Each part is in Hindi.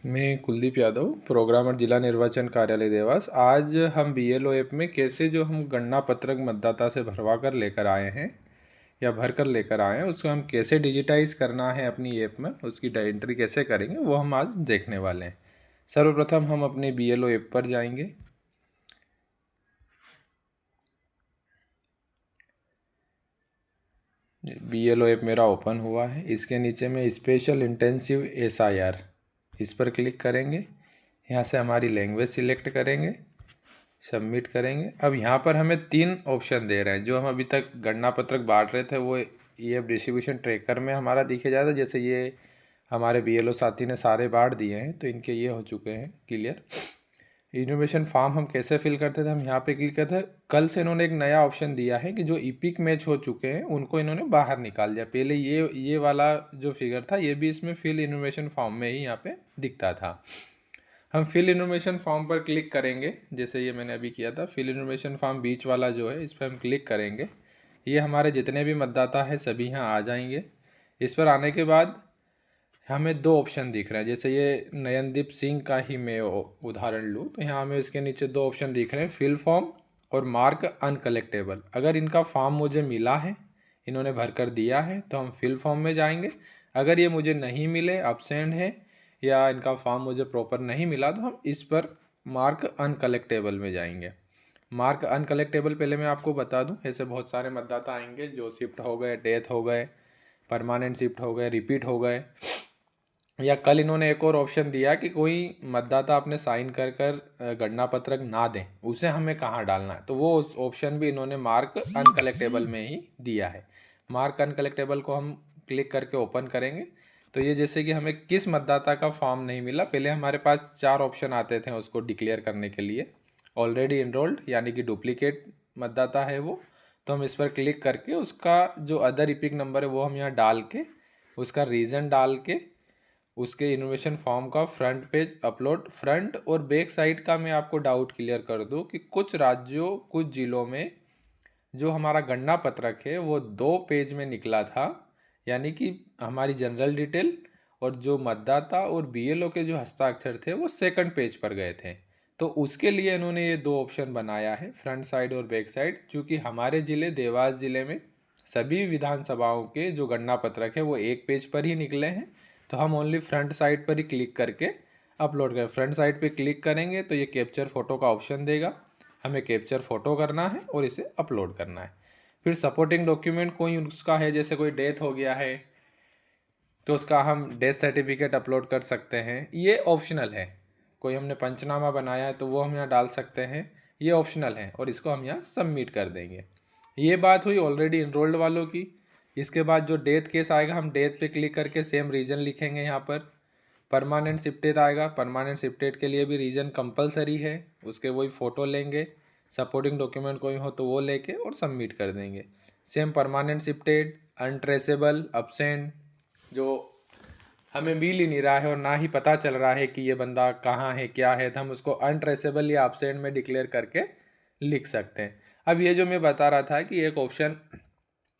मैं कुलदीप यादव, प्रोग्रामर, जिला निर्वाचन कार्यालय देवास। आज हम बीएलओ ऐप में कैसे जो हम गणना पत्रक मतदाता से भरवा कर लेकर आए हैं या भर कर लेकर आए हैं, उसको हम कैसे डिजिटाइज करना है अपनी ऐप में, उसकी एंट्री कैसे करेंगे, वो हम आज देखने वाले हैं। सर्वप्रथम हम अपने बीएलओ ऐप पर जाएंगे। बीएलओ ऐप मेरा ओपन हुआ है। इसके नीचे में स्पेशल इंटेंसिव एसआईआर, इस पर क्लिक करेंगे। यहाँ से हमारी लैंग्वेज सिलेक्ट करेंगे, सबमिट करेंगे। अब यहाँ पर हमें 3 ऑप्शन दे रहे हैं। जो हम अभी तक गणना पत्रक बांट रहे थे वो ये डिस्ट्रीब्यूशन ट्रैकर में हमारा दिखे जाता है। जैसे ये हमारे बीएलओ साथी ने सारे बांट दिए हैं तो इनके ये हो चुके हैं क्लियर। इनोवेशन फॉर्म हम कैसे फिल करते थे, हम यहाँ पे क्लिक करते थे। कल से इन्होंने एक नया ऑप्शन दिया है कि जो ईपिक मैच हो चुके हैं उनको इन्होंने बाहर निकाल दिया। पहले ये वाला जो फिगर था ये भी इसमें फिल इनोवेशन फॉर्म में ही यहाँ पे दिखता था। हम फिल इनफॉर्मेशन फॉर्म पर क्लिक करेंगे, जैसे ये मैंने अभी किया था। फिल इनफॉर्मेशन फॉर्म बीच वाला जो है इस पर हम क्लिक करेंगे। ये हमारे जितने भी मतदाता हैं सभी यहाँ आ जाएंगे। इस पर आने के बाद हमें 2 ऑप्शन दिख रहे हैं। जैसे ये नयनदीप सिंह का ही मैं उदाहरण लूँ तो यहाँ हमें इसके नीचे 2 ऑप्शन दिख रहे हैं, फिल फॉर्म और मार्क अनकलेक्टेबल। अगर इनका फॉर्म मुझे मिला है, इन्होंने भर कर दिया है, तो हम फिल फॉर्म में जाएंगे। अगर ये मुझे नहीं मिले, अब्सेंट है या इनका फॉर्म मुझे प्रॉपर नहीं मिला, तो हम इस पर मार्क अनकलेक्टेबल में जाएंगे। मार्क अनकलेक्टेबल पहले मैं आपको बता दूं, ऐसे बहुत सारे मतदाता आएंगे जो शिफ्ट हो गए, डेथ हो गए, परमानेंट शिफ्ट हो गए, रिपीट हो गए, या कल इन्होंने एक और ऑप्शन दिया कि कोई मतदाता अपने साइन कर कर गणना पत्रक ना दें, उसे हमें कहाँ डालना है। तो वो ऑप्शन भी इन्होंने मार्क अनकलेक्टेबल में ही दिया है। मार्क अनकलेक्टेबल को हम क्लिक करके ओपन करेंगे तो ये जैसे कि हमें किस मतदाता का फॉर्म नहीं मिला, पहले हमारे पास 4 ऑप्शन आते थे उसको डिक्लेयर करने के लिए। ऑलरेडी इनरोल्ड यानी कि डुप्लीकेट मतदाता है वो, तो हम इस पर क्लिक करके उसका जो अदर इपिक नंबर है वो हम यहाँ डाल के, उसका रीज़न डाल के, उसके इनोवेशन फॉर्म का फ्रंट पेज अपलोड। फ्रंट और बैक साइड का मैं आपको डाउट क्लियर कर दूं कि कुछ राज्यों, कुछ जिलों में जो हमारा गणना पत्रक है वो 2 पेज में निकला था, यानी कि हमारी जनरल डिटेल और जो मतदाता और बीएलओ के जो हस्ताक्षर थे वो सेकंड पेज पर गए थे। तो उसके लिए इन्होंने ये 2 ऑप्शन बनाया है, फ्रंट साइड और बैक साइड। क्योंकि हमारे ज़िले देवास ज़िले में सभी विधानसभाओं के जो गणना पत्रक है वो एक पेज पर ही निकले हैं, तो हम ओनली फ्रंट साइड पर ही क्लिक करके अपलोड करें। फ्रंट साइड पे क्लिक करेंगे तो ये कैप्चर फ़ोटो का ऑप्शन देगा, हमें कैप्चर फ़ोटो करना है और इसे अपलोड करना है। फिर सपोर्टिंग डॉक्यूमेंट कोई उसका है, जैसे कोई डेथ हो गया है तो उसका हम डेथ सर्टिफिकेट अपलोड कर सकते हैं, ये ऑप्शनल है। कोई हमने पंचनामा बनाया है तो वो हम यहाँ डाल सकते हैं, ये ऑप्शनल है, और इसको हम यहाँ सबमिट कर देंगे। ये बात हुई ऑलरेडी इनरोल्ड वालों की। इसके बाद जो डेथ केस आएगा हम डेथ पे क्लिक करके सेम रीजन लिखेंगे यहाँ पर। परमानेंट शिफ्टेड आएगा, परमानेंट शिफ्टेड के लिए भी रीजन कंपलसरी है, उसके वही फ़ोटो लेंगे, सपोर्टिंग डॉक्यूमेंट कोई हो तो वो लेके और सबमिट कर देंगे। Same permanent shifted, untraceable, absent, जो हमें मिल ही नहीं रहा है और ना ही पता चल रहा है कि ये बंदा कहाँ है क्या है, तो हम उसको अनट्रेसेबल या अब्सेंट में डिक्लेयर करके लिख सकते हैं। अब ये जो मैं बता रहा था कि एक ऑप्शन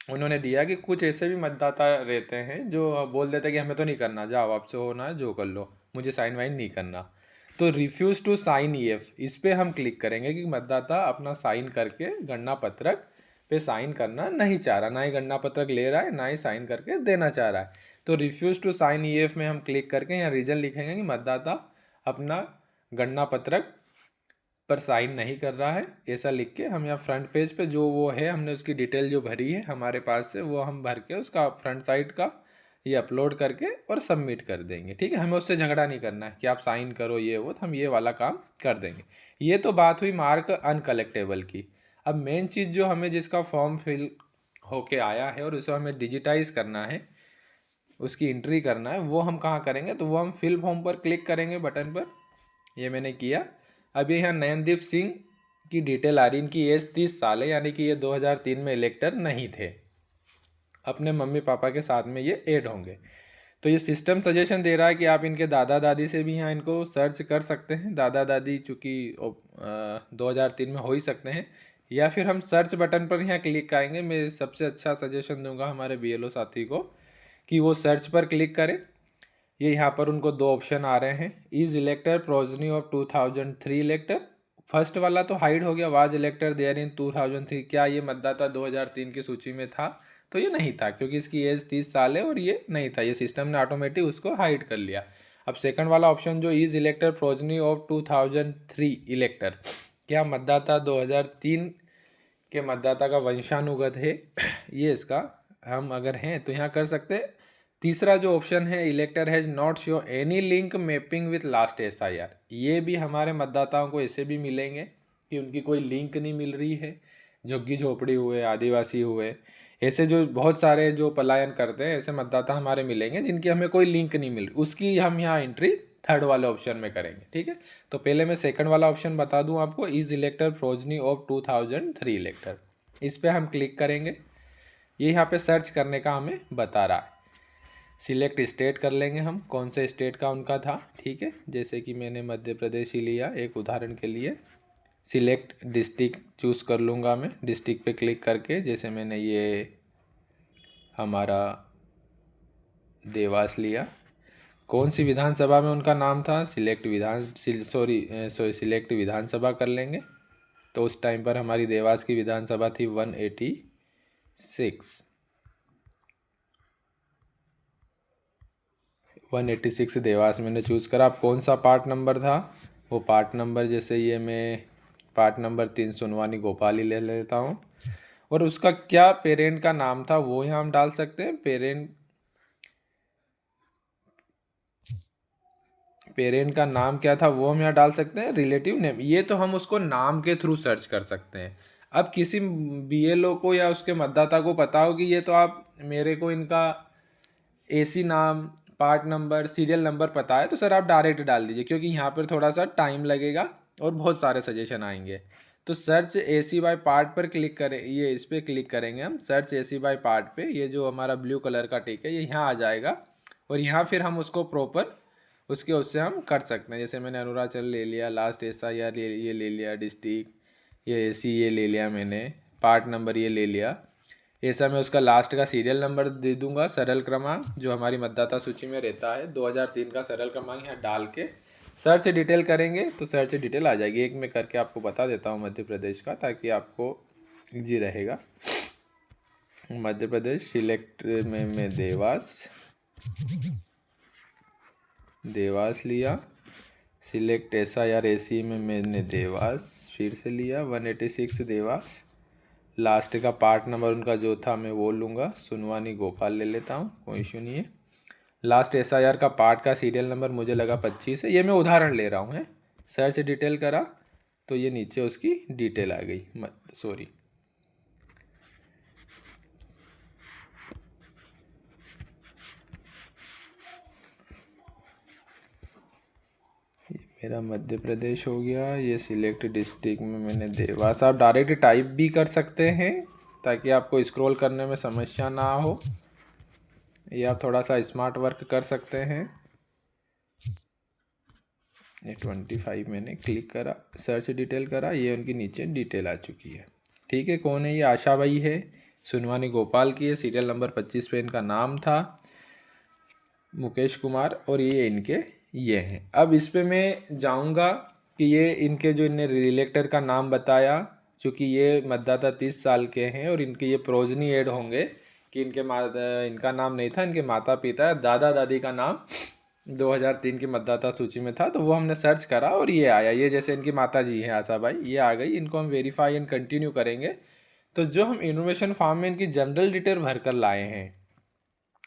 उन्होंने दिया कि कुछ ऐसे भी मतदाता रहते हैं जो बोल देते हैं कि हमें तो नहीं करना, जाओ आपसे होना है जो कर लो, मुझे साइन वाइन नहीं करना। तो रिफ्यूज़ टू साइन ईएफ, इस पर हम क्लिक करेंगे कि मतदाता अपना साइन करके गणना पत्रक पे साइन करना नहीं चाह रहा, ना ही गणना पत्रक ले रहा है, ना ही साइन करके देना चाह रहा है। तो रिफ्यूज़ टू साइन ईएफ में हम क्लिक करके यहाँ रीज़न लिखेंगे कि मतदाता अपना गणना पत्रक पर साइन नहीं कर रहा है, ऐसा लिख के हम यहाँ फ्रंट पेज पे जो वो है हमने उसकी डिटेल जो भरी है हमारे पास से वो हम भर के उसका फ्रंट साइड का ये अपलोड करके और सबमिट कर देंगे। ठीक है, हमें उससे झगड़ा नहीं करना है कि आप साइन करो ये वो, तो हम ये वाला काम कर देंगे। ये तो बात हुई मार्क अनकलेक्टेबल की। अब मेन चीज़ जो हमें जिसका फॉर्म फिल होके आया है और उसे हमें डिजिटाइज करना है, उसकी एंट्री करना है, वो हम कहाँ करेंगे, तो वो हम फिल फॉर्म पर क्लिक करेंगे बटन पर। ये मैंने किया। अभी यहाँ नयनदीप सिंह की डिटेल आ रही, इनकी एज 30 साल है, यानी कि ये 2003 में इलेक्टर नहीं थे, अपने मम्मी पापा के साथ में ये ऐड होंगे। तो ये सिस्टम सजेशन दे रहा है कि आप इनके दादा दादी से भी यहाँ इनको सर्च कर सकते हैं। दादा दादी चूँकि 2003 में हो ही सकते हैं, या फिर हम सर्च बटन पर यहाँ क्लिक करेंगे। मैं सबसे अच्छा सजेशन दूंगा हमारे बीएलओ साथी को कि वो सर्च पर क्लिक करें। ये यहाँ पर उनको दो ऑप्शन आ रहे हैं, इज इलेक्टर प्रोजनी ऑफ 2003 इलेक्टर। फर्स्ट वाला तो हाइड हो गया, वाज इलेक्टर देयर इन 2003, क्या ये मतदाता 2003 की सूची में था? तो ये नहीं था, क्योंकि इसकी एज 30 साल है और ये नहीं था, ये सिस्टम ने ऑटोमेटिक उसको हाइड कर लिया। अब सेकंड वाला ऑप्शन जो इज इलेक्टर प्रोजनी ऑफ 2003 इलेक्टर, क्या मतदाता 2003 के मतदाता का वंशानुगत है, ये इसका हम अगर हैं तो यहाँ कर सकते हैं। तीसरा जो ऑप्शन है, इलेक्टर has not show any link mapping with last SIR, ये भी हमारे मतदाताओं को ऐसे भी मिलेंगे कि उनकी कोई लिंक नहीं मिल रही है, झुग्गी झोपड़ी हुए, आदिवासी हुए, ऐसे जो बहुत सारे जो पलायन करते हैं ऐसे मतदाता हमारे मिलेंगे जिनकी हमें कोई लिंक नहीं मिल रही, उसकी हम यहाँ एंट्री थर्ड वाले ऑप्शन में करेंगे। ठीक है, तो पहले मैं सेकंड वाला ऑप्शन बता दूं आपको, इज इलेक्टर प्रोजनी ऑफ 2003 इलेक्टर, इस पर हम क्लिक करेंगे। ये यहाँ पे सर्च करने का हमें बता रहा है। सिलेक्ट स्टेट कर लेंगे हम, कौन से स्टेट का उनका था। ठीक है, जैसे कि मैंने मध्य प्रदेश ही लिया एक उदाहरण के लिए। सिलेक्ट डिस्ट्रिक्ट चूज़ कर लूँगा मैं, डिस्ट्रिक्ट पे क्लिक करके, जैसे मैंने ये हमारा देवास लिया। कौन सी विधानसभा में उनका नाम था, सिलेक्ट विधानसभा कर लेंगे। तो उस टाइम पर हमारी देवास की विधानसभा थी 186 देवास मैंने चूज़ करा। अब कौन सा पार्ट नंबर था, वो पार्ट नंबर, जैसे ये मैं पार्ट नंबर 3 सुनवानी भोपाल ही ले लेता हूँ। और उसका क्या पेरेंट का नाम था वो यहाँ हम डाल सकते हैं, पेरेंट का नाम क्या था वो हम यहाँ डाल सकते हैं। रिलेटिव नेम, ये तो हम उसको नाम के थ्रू सर्च कर सकते हैं। अब किसी BLO को या उसके मतदाता को पता हो कि ये तो आप मेरे को इनका AC नाम, पार्ट नंबर, सीरियल नंबर पता है, तो सर आप डायरेक्ट डाल दीजिए, क्योंकि यहाँ पर थोड़ा सा टाइम लगेगा और बहुत सारे सजेशन आएंगे। तो सर्च AC बाय पार्ट पर क्लिक करें, ये इस पर क्लिक करेंगे हम, सर्च AC बाय पार्ट पे, ये जो हमारा ब्लू कलर का टिक है ये यहाँ आ जाएगा। और यहाँ फिर हम उसको प्रॉपर उससे हम कर सकते हैं। जैसे मैंने अरुणाचल ले लिया, लास्ट SIR ये ले लिया, डिस्ट्रिक्ट ये AC ये ले लिया मैंने, पार्ट नंबर ये ले लिया। ऐसा मैं उसका लास्ट का सीरियल नंबर दे दूंगा, सरल क्रमांक जो हमारी मतदाता सूची में रहता है 2003 का सरल क्रमांक यहाँ डाल के सर्च डिटेल करेंगे तो सर्च डिटेल आ जाएगी। एक मैं करके आपको बता देता हूँ मध्य प्रदेश का, ताकि आपको ईजी रहेगा। मध्य प्रदेश सिलेक्ट में मैं देवास लिया। सिलेक्ट SIR AC में मैंने देवास फिर से लिया, 186 देवास। लास्ट का पार्ट नंबर उनका जो था मैं वो लूँगा, सुनवानी गोपाल ले लेता हूँ, कोई इशू नहीं है। लास्ट SIR का पार्ट का सीरियल नंबर मुझे लगा 25 है, ये मैं उदाहरण ले रहा हूँ है। सर्च डिटेल करा तो ये नीचे उसकी डिटेल आ गई, सॉरी मेरा मध्य प्रदेश हो गया। ये सिलेक्ट डिस्ट्रिक्ट में मैंने देवास, आप डायरेक्ट टाइप भी कर सकते हैं ताकि आपको स्क्रॉल करने में समस्या ना हो, या थोड़ा सा स्मार्ट वर्क कर सकते हैं। ये 25 मैंने क्लिक करा, सर्च डिटेल करा, ये उनकी नीचे डिटेल आ चुकी है। ठीक है, कौन है ये, आशा बाई है, सुनवानी गोपाल की है, सीरियल नंबर 25 पे इनका नाम था मुकेश कुमार, और ये इनके ये हैं। अब इस पे मैं जाऊंगा कि ये इनके जो इनने इलेक्टर का नाम बताया, चूँकि ये मतदाता 30 साल के हैं और इनके ये प्रोजनी ऐड होंगे कि इनका नाम नहीं था, इनके माता पिता दादा दादी का नाम 2003 की मतदाता सूची में था, तो वो हमने सर्च करा और ये आया। ये जैसे इनकी माता जी हैं आशा भाई, ये आ गई। इनको हम वेरीफाई एंड कंटिन्यू करेंगे। तो जो हम इनोवेशन फॉर्म में इनकी जनरल डिटेल भर कर लाए हैं,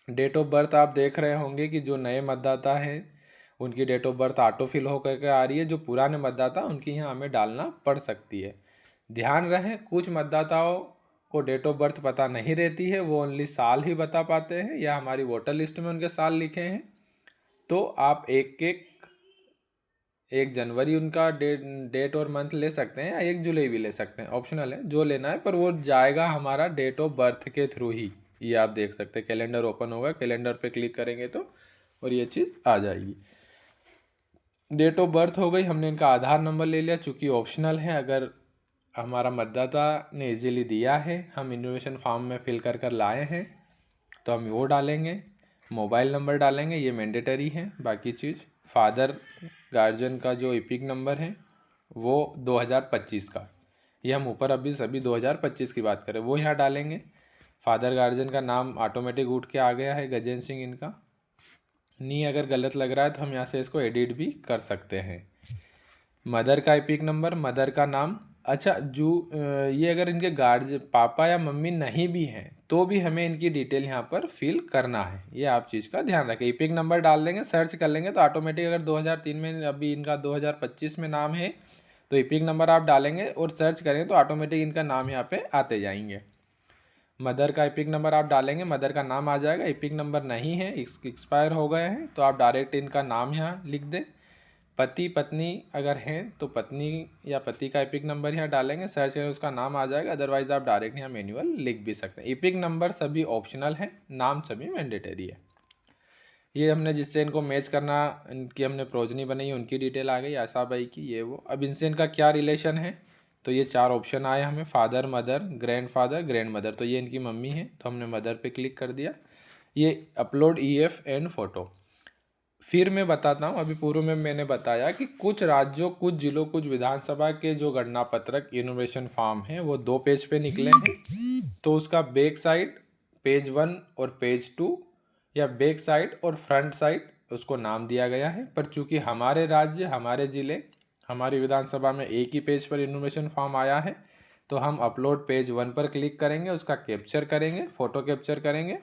डेट ऑफ बर्थ आप देख रहे होंगे कि जो नए मतदाता हैं उनकी date of birth auto fill होकर के आ रही है, जो पुराने मतदाता उनकी यहाँ हमें डालना पड़ सकती है। ध्यान रहे कुछ मतदाताओं को डेट ऑफ बर्थ पता नहीं रहती है, वो ओनली साल ही बता पाते हैं, या हमारी वोटर लिस्ट में उनके साल लिखे हैं। तो आप 1 जनवरी उनका डेट और मंथ ले सकते हैं, या 1 जुलाई भी ले सकते हैं, ऑप्शनल है जो लेना है, पर वो जाएगा हमारा डेट ऑफ बर्थ के थ्रू ही। ये आप देख सकते हैं, कैलेंडर ओपन होगा, कैलेंडर पे क्लिक करेंगे तो और ये चीज़ आ जाएगी। डेट ऑफ बर्थ हो गई, हमने इनका आधार नंबर ले लिया, चूँकि ऑप्शनल है, अगर हमारा मतदाता ने इजीली दिया है, हम इनोवेशन फॉर्म में फिल कर लाए हैं तो हम वो डालेंगे। मोबाइल नंबर डालेंगे, ये मैंडेटरी है। बाकी चीज़ फादर गार्जियन का जो एपिक नंबर है वो 2025 का, ये हम ऊपर अभी सभी 2025 की बात करें, वो यहाँ डालेंगे। फादर गार्जियन का नाम ऑटोमेटिक उठ के आ गया है, गजेंद्र सिंह इनका। नहीं अगर गलत लग रहा है तो हम यहाँ से इसको एडिट भी कर सकते हैं। मदर का एपिक नंबर, मदर का नाम। अच्छा ये अगर इनके गार्जियन पापा या मम्मी नहीं भी हैं तो भी हमें इनकी डिटेल यहाँ पर फिल करना है, ये आप चीज़ का ध्यान रखें। एपिक नंबर डाल देंगे, सर्च कर लेंगे तो ऑटोमेटिक, अगर 2003 में अभी इनका 2025 में नाम है तो एपिक नंबर आप डालेंगे और सर्च करेंगे तो ऑटोमेटिक इनका नाम यहाँ पे आते जाएंगे। मदर का एपिक नंबर आप डालेंगे, मदर का नाम आ जाएगा। एपिक नंबर नहीं है, एक्सपायर हो गए हैं, तो आप डायरेक्ट इनका नाम यहाँ लिख दें। पति पत्नी अगर हैं तो पत्नी या पति का एपिक नंबर यहाँ डालेंगे, सर्च करें उसका नाम आ जाएगा। अदरवाइज आप डायरेक्ट यहाँ मैनुअल लिख भी सकते हैं। एपिक नंबर सभी ऑप्शनल है, नाम सभी मैंडेटरी है। ये हमने जिससे इनको मैच करना, इनकी हमने प्रोजनी बनाई है, उनकी डिटेल आ गई, आशा भाई की, ये वो। अब इनसे इनका क्या रिलेशन है, तो ये 4 ऑप्शन आए हमें, father, mother, grandfather, grand mother. तो ये इनकी मम्मी है तो हमने मदर पे क्लिक कर दिया। ये अपलोड EF एंड फोटो। फिर मैं बताता हूँ, अभी पूर्व में मैंने बताया कि कुछ राज्यों, कुछ जिलों, कुछ विधानसभा के जो गणना पत्रक इनोवेशन फॉर्म हैं वो 2 पेज पे निकले हैं। तो उसका बैक साइड पेज 1 और पेज 2, या बैक साइड और फ्रंट साइड उसको नाम दिया गया है। पर चूंकि हमारे राज्य, हमारे ज़िले, हमारी विधानसभा में एक ही पेज पर इनोवेशन फॉर्म आया है, तो हम अपलोड पेज 1 पर क्लिक करेंगे, उसका कैप्चर करेंगे, फ़ोटो कैप्चर करेंगे।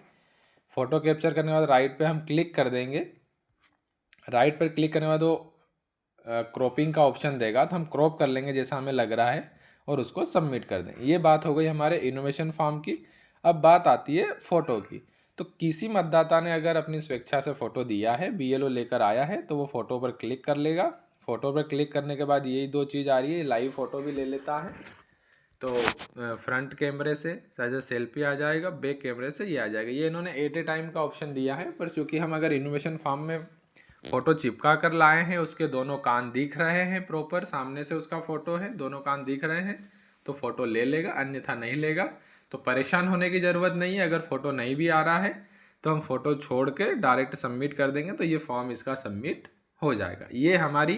फ़ोटो कैप्चर करने के बाद राइट पे हम क्लिक कर देंगे। राइट पर क्लिक करने के बाद वो क्रॉपिंग का ऑप्शन देगा, तो हम क्रॉप कर लेंगे जैसा हमें लग रहा है और उसको सबमिट कर देंगे। ये बात हो गई हमारे इनोवेशन फॉर्म की। अब बात आती है फ़ोटो की। तो किसी मतदाता ने अगर अपनी स्वेच्छा से फ़ोटो दिया है, BLO लेकर आया है, तो वो फ़ोटो पर क्लिक कर लेगा। फ़ोटो पर क्लिक करने के बाद यही 2 चीज़ आ रही है, लाइव फ़ोटो भी ले लेता है, तो फ्रंट कैमरे से शायद सेल्फी आ जाएगा, बैक कैमरे से ये आ जाएगा। ये इन्होंने एट ए टाइम का ऑप्शन दिया है, पर चूँकि हम अगर इनोवेशन फॉर्म में फ़ोटो चिपका कर लाए हैं, उसके दोनों कान दिख रहे हैं, प्रॉपर सामने से उसका फ़ोटो है, दोनों कान दिख रहे हैं, तो फ़ोटो ले लेगा, अन्यथा नहीं लेगा। तो परेशान होने की ज़रूरत नहीं है। अगर फ़ोटो नहीं भी आ रहा है तो हम फ़ोटो छोड़ के डायरेक्ट सबमिट कर देंगे, तो ये फॉर्म इसका सबमिट हो जाएगा। ये हमारी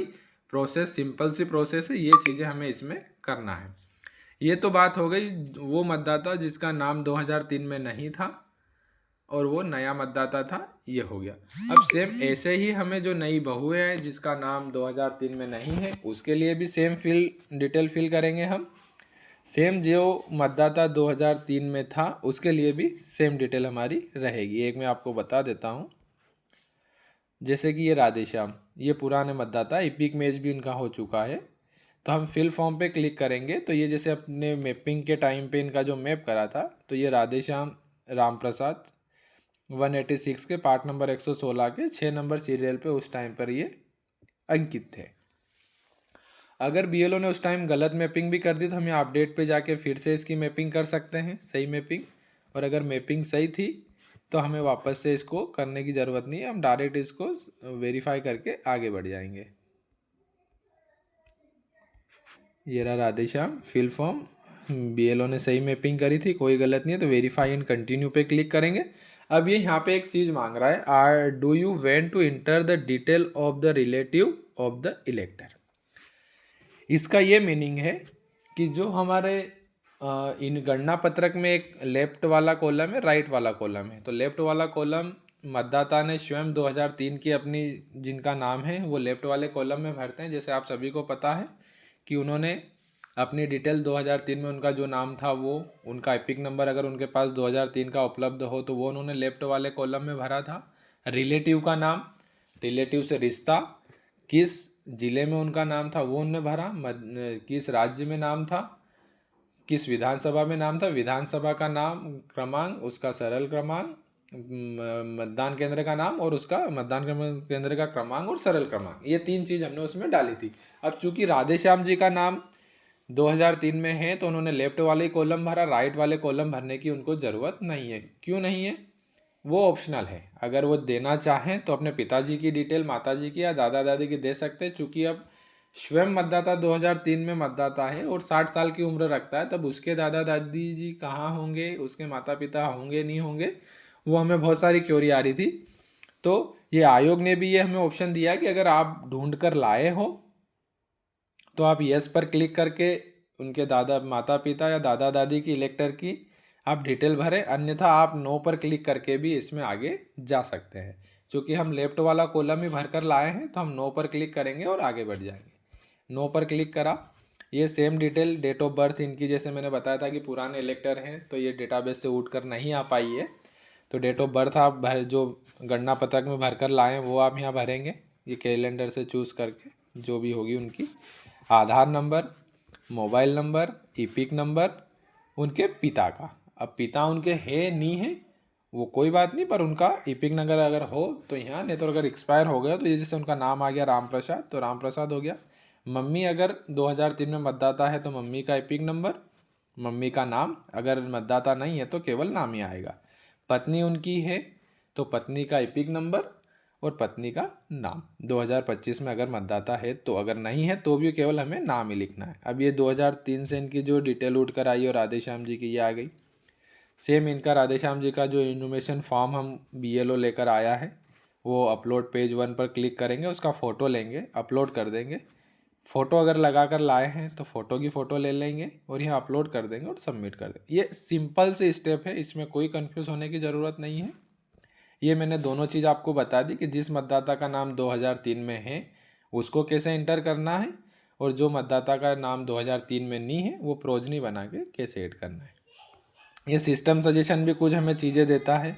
प्रोसेस, सिंपल सी प्रोसेस है, ये चीज़ें हमें इसमें करना है। ये तो बात हो गई वो मतदाता जिसका नाम 2003 में नहीं था और वो नया मतदाता था, ये हो गया। अब सेम ऐसे ही हमें जो नई बहुएं हैं जिसका नाम 2003 में नहीं है, उसके लिए भी सेम डिटेल फिल करेंगे हम। सेम जो मतदाता 2003 में था उसके लिए भी सेम डिटेल हमारी रहेगी। एक मैं आपको बता देता हूँ, जैसे कि ये राधेश्याम, ये पुराने मतदाता, एपिक मैच भी इनका हो चुका है। तो हम फिल फॉर्म पे क्लिक करेंगे तो ये जैसे अपने मैपिंग के टाइम पे इनका जो मैप करा था, तो ये राधेश्याम राम प्रसाद 186 के पार्ट नंबर 116 के 6 नंबर सीरियल पे उस टाइम पर ये अंकित थे। अगर BLO ने उस टाइम गलत मैपिंग भी कर दी तो हम यहाँ अपडेट पे जाके फिर से इसकी मैपिंग कर सकते हैं, सही मैपिंग। और अगर मैपिंग सही थी तो हमें वापस से इसको करने की ज़रूरत नहीं है, हम डायरेक्ट इसको वेरीफाई करके आगे बढ़ जाएंगे। ये रहा राधेश्याम फिल फॉर्म, BLO ने सही मैपिंग करी थी, कोई गलत नहीं है, तो वेरीफाई एंड कंटिन्यू पे क्लिक करेंगे। अब ये यहाँ पे एक चीज़ मांग रहा है, do you want to enter the detail of the relative of the elector. इसका ये मीनिंग है कि जो हमारे इन गणना पत्रक में एक लेफ्ट वाला कॉलम है, राइट वाला कॉलम है। तो लेफ्ट वाला कॉलम मतदाता ने स्वयं 2003 की अपनी जिनका नाम है वो लेफ्ट वाले कॉलम में भरते हैं। जैसे आप सभी को पता है कि उन्होंने अपनी डिटेल 2003 में उनका जो नाम था वो, उनका एपिक नंबर अगर उनके पास 2003 का उपलब्ध हो तो वो उन्होंने लेफ्ट वाले कॉलम में भरा था। रिलेटिव का नाम, रिलेटिव से रिश्ता, किस जिले में उनका नाम था वो उन्होंने भरा, किस राज्य में नाम था, किस विधानसभा में नाम था, विधानसभा का नाम, क्रमांक, उसका सरल क्रमांक, मतदान केंद्र का नाम और उसका मतदान केंद्र का क्रमांक और सरल क्रमांक, ये 3 चीज़ हमने उसमें डाली थी। अब चूंकि राधेश्याम जी का नाम 2003 में है तो उन्होंने लेफ्ट वाले कॉलम भरा, राइट वाले कॉलम भरने की उनको ज़रूरत नहीं है। क्यों नहीं है? वो ऑप्शनल है। अगर वो देना चाहें तो अपने पिताजी की डिटेल, माताजी की या दादा दादी की दे सकते हैं। चूँकि अब स्वयं मतदाता 2003 में मतदाता है और 60 साल की उम्र रखता है, तब उसके दादा दादी जी कहाँ होंगे, उसके माता पिता होंगे नहीं होंगे, वो हमें बहुत सारी क्योरी आ रही थी। तो ये आयोग ने भी ये हमें ऑप्शन दिया कि अगर आप ढूंढ कर लाए हो तो आप यस पर क्लिक करके उनके दादा माता पिता या दादा दादी की इलेक्टर की आप डिटेल भरें, अन्यथा आप नो पर क्लिक करके भी इसमें आगे जा सकते हैं। क्योंकि हम लेफ्ट वाला कॉलम ही भर कर लाए हैं तो हम नो पर क्लिक करेंगे और आगे बढ़ जाएंगे। नो पर क्लिक करा, ये same detail date of birth इनकी, जैसे मैंने बताया था कि पुराने इलेक्टर हैं तो ये डेटाबेस से उठ कर नहीं आ पाई है, तो डेट ऑफ बर्थ आप भर जो गणना पत्रक में भर कर लाएँ वो आप यहाँ भरेंगे, ये कैलेंडर से चूज़ करके जो भी होगी उनकी। Aadhaar number, mobile number, EPIC number उनके पिता का। अब पिता उनके है नहीं है वो कोई बात नहीं, पर उनका ईपिक नंबर अगर हो तो यहाँ, नहीं तो अगर एक्सपायर हो गया तो ये जैसे उनका नाम आ गया राम प्रसाद तो राम प्रसाद हो गया। मम्मी अगर 2003 में मतदाता है तो मम्मी का ईपिक नंबर, मम्मी का नाम, अगर मतदाता नहीं है तो केवल नाम ही आएगा। पत्नी उनकी है तो पत्नी का ईपिक नंबर और पत्नी का नाम 2025 में अगर मतदाता है तो, अगर नहीं है तो भी केवल हमें नाम ही लिखना है। अब ये 2003 से इनकी जो डिटेल उठ कर आई और राधेश्याम जी की ये आ गई। सेम इनका राधेश्याम जी का जो इन्फॉर्मेशन फॉर्म हम BLO लेकर आया है वो अपलोड पेज 1 पर क्लिक करेंगे, उसका फ़ोटो लेंगे, अपलोड कर देंगे। फ़ोटो अगर लगा कर लाए हैं तो फ़ोटो की फ़ोटो ले लेंगे और यहाँ अपलोड कर देंगे और सबमिट कर देंगे। ये सिंपल से स्टेप है, इसमें कोई कंफ्यूज होने की ज़रूरत नहीं है। ये मैंने दोनों चीज़ आपको बता दी कि जिस मतदाता का नाम 2003 में है उसको कैसे इंटर करना है, और जो मतदाता का नाम 2003 में नहीं है वो प्रोजनी बना के कैसे ऐड करना है। ये सिस्टम सजेशन भी कुछ हमें चीज़ें देता है,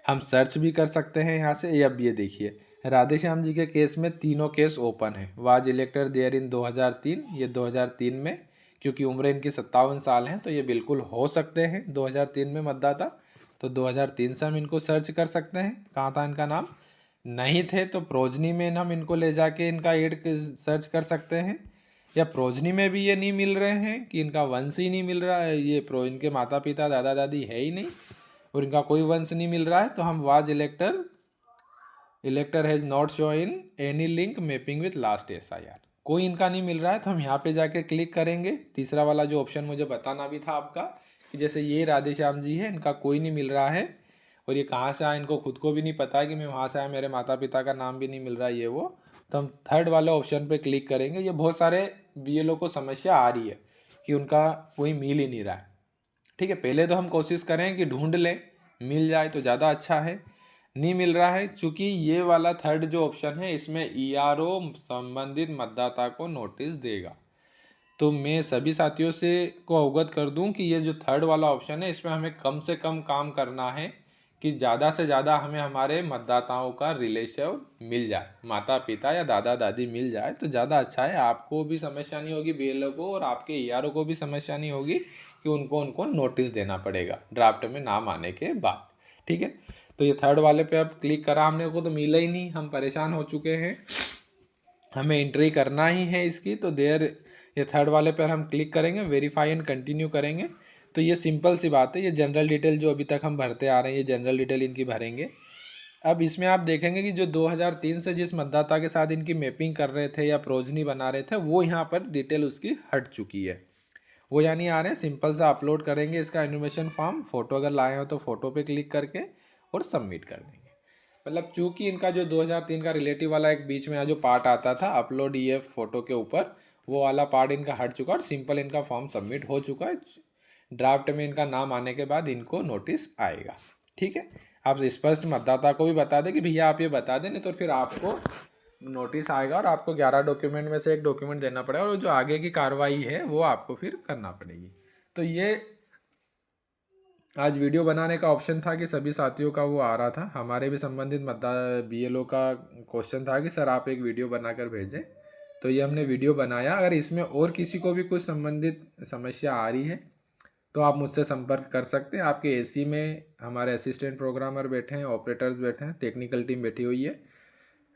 हम सर्च भी कर सकते हैं यहाँ से। अब ये देखिए राधेश्याम जी के केस में तीनों केस ओपन है। वाज इलेक्टर देयर इन 2003, ये 2003 में, क्योंकि उम्र इनकी 57 साल है तो ये बिल्कुल हो सकते हैं 2003 में मतदाता, तो 2003 से हम इनको सर्च कर सकते हैं कहाँ था इनका नाम। नहीं थे तो प्रोजनी में हम इनको ले जाके इनका एड सर्च कर सकते हैं, या प्रोजनी में भी ये नहीं मिल रहे हैं कि इनका वंश ही नहीं मिल रहा है, ये इनके माता पिता दादा दादी है ही नहीं और इनका कोई वंश नहीं मिल रहा है, तो हम was इलेक्टर has not show in any link mapping with last SIR, कोई इनका नहीं मिल रहा है तो हम यहाँ पे जाके क्लिक करेंगे। तीसरा वाला जो ऑप्शन मुझे बताना भी था आपका कि जैसे ये राधेश्याम जी है इनका कोई नहीं मिल रहा है और ये कहाँ से आया इनको खुद को भी नहीं पता है कि मैं वहाँ से आया, मेरे माता पिता का नाम भी नहीं मिल रहा है ये वो, तो हम थर्ड वाले ऑप्शन पे क्लिक करेंगे। ये बहुत सारे BLO को समस्या आ रही है कि उनका कोई मिल ही नहीं रहा है। ठीक है, पहले तो हम कोशिश करें कि ढूंढ लें, मिल जाए तो ज़्यादा अच्छा है। नहीं मिल रहा है चूँकि ये वाला थर्ड जो ऑप्शन है इसमें ERO संबंधित मतदाता को नोटिस देगा, तो मैं सभी साथियों से को अवगत कर दूं कि ये जो थर्ड वाला ऑप्शन है इसमें हमें कम से कम काम करना है कि ज़्यादा से ज़्यादा हमें हमारे मतदाताओं का रिलेशन मिल जाए, माता पिता या दादा दादी मिल जाए तो ज़्यादा अच्छा है। आपको भी समस्या नहीं होगी BLO को, और आपके ERO को भी समस्या नहीं होगी कि उनको नोटिस देना पड़ेगा ड्राफ्ट में नाम आने के बाद। ठीक है, तो ये थर्ड वाले पे अब क्लिक करा हमने को तो मिला ही नहीं, हम परेशान हो चुके हैं, हमें एंट्री करना ही है इसकी, तो ये थर्ड वाले पर हम क्लिक करेंगे, वेरीफाई एंड कंटिन्यू करेंगे। तो ये सिंपल सी बात है, ये जनरल डिटेल जो अभी तक हम भरते आ रहे हैं ये जनरल डिटेल इनकी भरेंगे। अब इसमें आप देखेंगे कि जो 2003 से जिस मतदाता के साथ इनकी मैपिंग कर रहे थे या प्रोजनी बना रहे थे वो यहाँ पर डिटेल उसकी हट चुकी है, वो यानी आ रहे हैं। सिंपल सा अपलोड करेंगे इसका इन्फॉर्मेशन फॉर्म, फोटो अगर लाए हो तो फोटो पे क्लिक करके और सबमिट कर देंगे। मतलब चूंकि इनका जो 2003 का रिलेटिव वाला एक बीच में जो पार्ट आता था अपलोड EF फोटो के ऊपर, वो वाला पार्ट इनका हट चुका और सिंपल इनका फॉर्म सबमिट हो चुका है। ड्राफ्ट में इनका नाम आने के बाद इनको नोटिस आएगा। ठीक है, आप स्पष्ट मतदाता को भी बता दें कि भैया आप ये बता दें, नहीं तो फिर आपको नोटिस आएगा और आपको 11 डॉक्यूमेंट में से एक डॉक्यूमेंट देना पड़ेगा और जो आगे की कार्रवाई है वो आपको फिर करना पड़ेगी। तो ये आज वीडियो बनाने का ऑप्शन था कि सभी साथियों का वो आ रहा था, हमारे भी संबंधित BLO का क्वेश्चन था कि सर आप एक वीडियो बनाकर भेजें, तो ये हमने वीडियो बनाया। अगर इसमें और किसी को भी कुछ संबंधित समस्या आ रही है तो आप मुझसे संपर्क कर सकते हैं। आपके AC में हमारे असिस्टेंट प्रोग्रामर बैठे हैं, ऑपरेटर्स बैठे हैं, टेक्निकल टीम बैठी हुई है,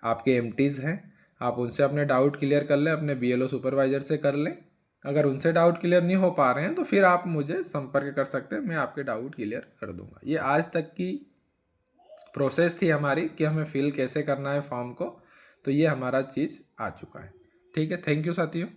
आपके MTs हैं, आप उनसे अपने डाउट क्लियर कर लें, अपने BLO सुपरवाइज़र से कर लें। अगर उनसे डाउट क्लियर नहीं हो पा रहे हैं तो फिर आप मुझे संपर्क कर सकते हैं, मैं आपके डाउट क्लियर कर दूंगा। ये आज तक की प्रोसेस थी हमारी कि हमें फिल कैसे करना है फॉर्म को, तो ये हमारा चीज़ आ चुका है। ठीक है, थैंक यू साथियों।